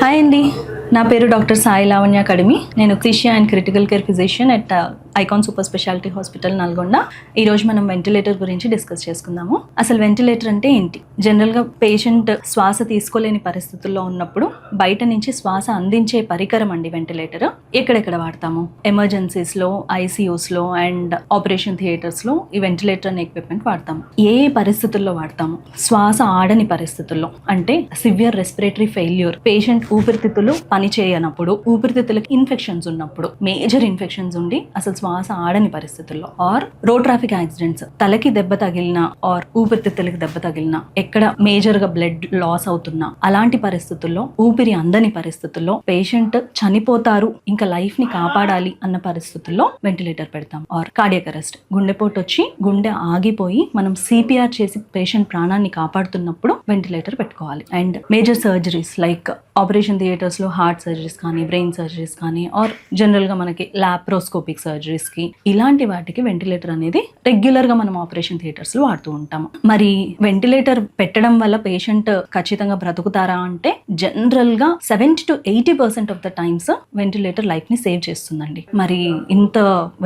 Hi అండి, నా పేరు డాక్టర్ సాయి లావణ్య కడిమి. నేను క్రిషియా and critical care physician at Icon super speciality hospital Nalgonda. ఈరోజు మనం వెంటిలేటర్ గురించి డిస్కస్ చేసుకుందాము. అసలు వెంటిలేటర్ అంటే ఏంటి? జనరల్గా పేషెంట్ శ్వాస తీసుకోలేని పరిస్థితుల్లో ఉన్నప్పుడు బయట నుంచి శ్వాస అందించే పరికరం అండి వెంటిలేటర్. ఎక్కడెక్కడ వాడతాము? ఎమర్జెన్సీస్లో, ఐసీయూస్లో అండ్ ఆపరేషన్ థియేటర్స్లో ఈ వెంటిలేటర్ అనే ఎక్విప్మెంట్ వాడతాము. ఏ పరిస్థితుల్లో వాడతాము? శ్వాస ఆడని పరిస్థితుల్లో, అంటే సివియర్ రెస్పిరేటరీ ఫెయిల్యూర్, పేషెంట్ ఊపిరితిత్తులు పనిచేయనప్పుడు, ఊపిరితిత్తులకి ఇన్ఫెక్షన్స్ ఉన్నప్పుడు, మేజర్ ఇన్ఫెక్షన్స్ ఉండి అసలు శ్వాస ఆడని పరిస్థితుల్లో, ఆర్ రోడ్ ట్రాఫిక్ యాక్సిడెంట్స్, తలకి దెబ్బ తగిలినా ఆర్ ఊపిరితిత్తులకి దెబ్బ తగిలినా, ఎక్కడ మేజర్ గా బ్లడ్ లాస్ అవుతున్నా, అలాంటి పరిస్థితుల్లో, ఊపిరి అందని పరిస్థితుల్లో, పేషెంట్ చనిపోతారు, ఇంకా లైఫ్ ని కాపాడాలి అన్న పరిస్థితుల్లో వెంటిలేటర్ పెడతాం. ఆర్ కార్డియాక్ అరెస్ట్, గుండెపోటు వచ్చి గుండె ఆగిపోయి మనం సిపిఆర్ చేసి పేషెంట్ ప్రాణాన్ని కాపాడుతున్నప్పుడు వెంటిలేటర్ పెట్టుకోవాలి. And major surgeries like operation theatres లో హార్ట్ సర్జరీస్ కానీ, బ్రెయిన్ సర్జరీస్ కానీ, ఆర్ జనరల్ గా మనకి లాప్రోస్కోపిక్ సర్జరీస్ కి, ఇలాంటి వాటికి వెంటిలేటర్ అనేది రెగ్యులర్ గా మనం ఆపరేషన్ థియేటర్స్ లో వాడుతూ ఉంటాము. మరి వెంటిలేటర్ పెట్టడం వల్ల పేషెంట్ ఖచ్చితంగా బ్రతుకుతారా అంటే, జనరల్ గా 70 to 80% of the times ventilator life ని సేవ్ చేస్తుందండి. మరి ఇంత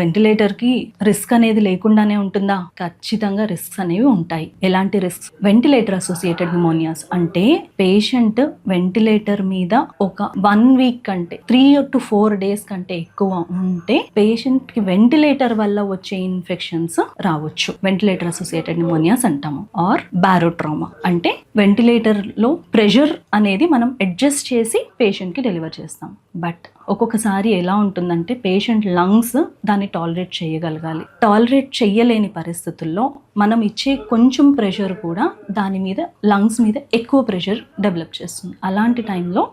వెంటిలేటర్ కి రిస్క్ అనేది లేకుండానే ఉంటుందా? ఖచ్చితంగా రిస్క్స్ అనేవి ఉంటాయి. ఎలాంటి రిస్క్స్? వెంటిలేటర్ అసోసియేటెడ్ న్యూమోనియాస్, అంటే పేషెంట్ వెంటిలేటర్ మీద ఒక 1 week కంటే 3 to 4 days కంటే ఎక్కువ ఉంటే పేషెంట్ కి వెంటిలేటర్ వల్ల వచ్చే ఇన్ఫెక్షన్స్ రావచ్చు. వెంటిలేటర్ అసోసియేటెడ్ న్యూమోనియాస్ అంటాము. ఆర్ బారోట్రామా, అంటే వెంటిలేటర్ లో ప్రెషర్ అనేది మనం అడ్జస్ట్ చేసి పేషెంట్ కి డెలివర్ చేస్తాం. బట్ ఒక్కొక్కసారి ఎలా ఉంటుందంటే, పేషెంట్ లంగ్స్ దాన్ని టాలరేట్ చేయగలగాలి. టాలరేట్ చేయలేని పరిస్థితుల్లో మనం ఇచ్చే కొంచెం ప్రెషర్ కూడా దాని మీద, లంగ్స్ మీద ఎక్కువ ప్రెషర్ డెవలప్ చేస్తుంది. అలాంటి టైంలో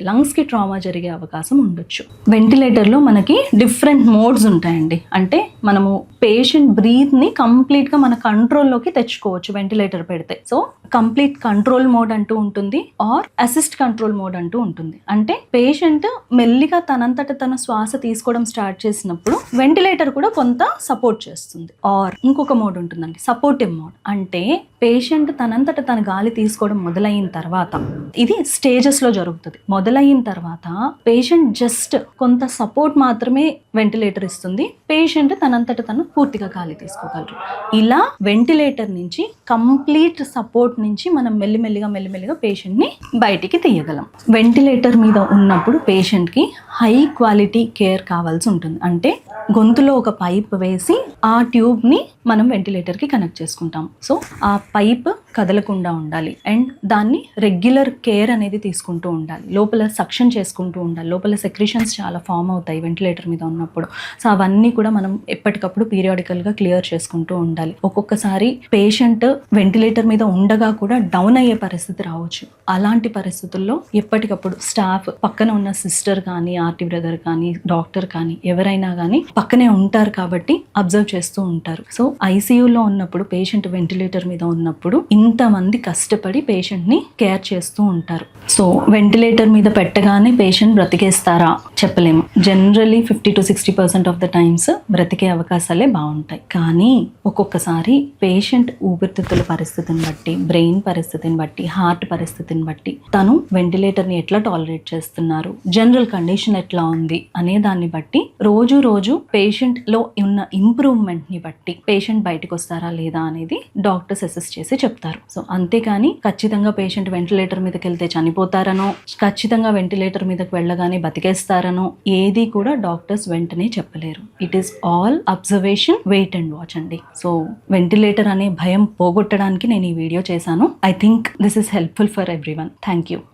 లంగ్స్ కి ట్రామా జరిగే అవకాశం ఉండొచ్చు. వెంటిలేటర్లో మనకి డిఫరెంట్ మోడ్స్ ఉంటాయండి. అంటే మనము పేషెంట్ బ్రీత్ ని కంప్లీట్ గా మన కంట్రోల్లోకి తెచ్చుకోవచ్చు వెంటిలేటర్ పెడితే. సో కంప్లీట్ కంట్రోల్ మోడ్ అంటూ ఉంటుంది, ఆర్ అసిస్ట్ కంట్రోల్ మోడ్ అంటూ ఉంటుంది. అంటే పేషెంట్ మెల్లిగా తనంతట తన శ్వాస తీసుకోవడం స్టార్ట్ చేసినప్పుడు వెంటిలేటర్ కూడా కొంత సపోర్ట్ చేస్తుంది. ఆర్ ఇంకొక మోడ్ ఉంటుందండి, సపోర్టివ్ మోడ్. అంటే పేషెంట్ తనంతట తన గాలి తీసుకోవడం మొదలైన తర్వాత, ఇది స్టేజెస్ లో జరుగుతుంది. మొదలైన తర్వాత పేషెంట్ జస్ట్ కొంత సపోర్ట్ మాత్రమే వెంటిలేటర్ ఇస్తుంది, పేషెంట్ తనంతట తను పూర్తిగా గాలి తీసుకోగలరు. ఇలా వెంటిలేటర్ నుంచి, కంప్లీట్ సపోర్ట్ నుంచి మనం మెల్లిమెల్లిగా పేషెంట్ ని బయటికి తీయగలం. వెంటిలేటర్ మీద ఉన్నప్పుడు పేషెంట్ కి హై క్వాలిటీ కేర్ కావాల్సి ఉంటుంది. అంటే గొంతులో ఒక పైప్ వేసి ఆ ట్యూబ్ ని మనం వెంటిలేటర్ కి కనెక్ట్ చేసుకుంటాం. సో ఆ పైప్ కదలకుండా ఉండాలి అండ్ దాన్ని రెగ్యులర్ కేర్ అనేది తీసుకుంటూ ఉండాలి. లోపల సక్షన్ చేసుకుంటూ ఉండాలి. లోపల సెక్రిషన్స్ చాలా ఫామ్ అవుతాయి వెంటిలేటర్ మీద ఉన్నప్పుడు. సో అవన్నీ కూడా మనం ఎప్పటికప్పుడు పీరియాడికల్ గా క్లియర్ చేసుకుంటూ ఉండాలి. ఒక్కొక్కసారి పేషెంట్ వెంటిలేటర్ మీద ఉండగా కూడా డౌన్ అయ్యే పరిస్థితి రావచ్చు. అలాంటి పరిస్థితుల్లో ఎప్పటికప్పుడు స్టాఫ్, పక్కన ఉన్న సిస్టర్ కానీ, ఆర్టీ బ్రదర్ కానీ, డాక్టర్ కానీ, ఎవరైనా కానీ పక్కనే ఉంటారు కాబట్టి అబ్జర్వ్ చేస్తూ ఉంటారు. సో ఐసీయూలో ఉన్నప్పుడు, పేషెంట్ వెంటిలేటర్ మీద ఉన్నప్పుడు ఇంతమంది కష్టపడి పేషెంట్ ని కేర్ చేస్తూ ఉంటారు. సో వెంటిలేటర్ మీద పెట్టగానే పేషెంట్ బ్రతికేస్తారా? చెప్పలేము. Generally 50 to 60% of the times బ్రతికే అవకాశాలే బాగుంటాయి. కానీ ఒక్కొక్కసారి పేషెంట్ ఊపిరితిత్తుల పరిస్థితిని బట్టి, బ్రెయిన్ పరిస్థితిని బట్టి, హార్ట్ పరిస్థితిని బట్టి, తను వెంటిలేటర్ ని ఎట్లా టాలరేట్ చేస్తున్నారు, జనరల్ కండిషన్ ఎట్లా ఉంది అనే దాన్ని బట్టి, రోజు పేషెంట్ లో ఉన్న ఇంప్రూవ్మెంట్ ని బట్టి పేషెంట్ బయటకు వస్తారా లేదా అనేది డాక్టర్స్ అసెస్ చేసి చెప్తారు. సో అంతేకాని ఖచ్చితంగా పేషెంట్ వెంటిలేటర్ మీదకి వెళ్తే చనిపోతారనో, ఖచ్చితంగా వెంటిలేటర్ మీదకి వెళ్ళగానే బతికేస్తారనో ఏది కూడా డాక్టర్స్ వెంటనే చెప్పలేరు. It is all observation, wait and watch అండి. సో వెంటిలేటర్ అనే భయం పోగొట్టడానికి నేను ఈ వీడియో చేశాను. I think this is helpful for everyone. Thank you.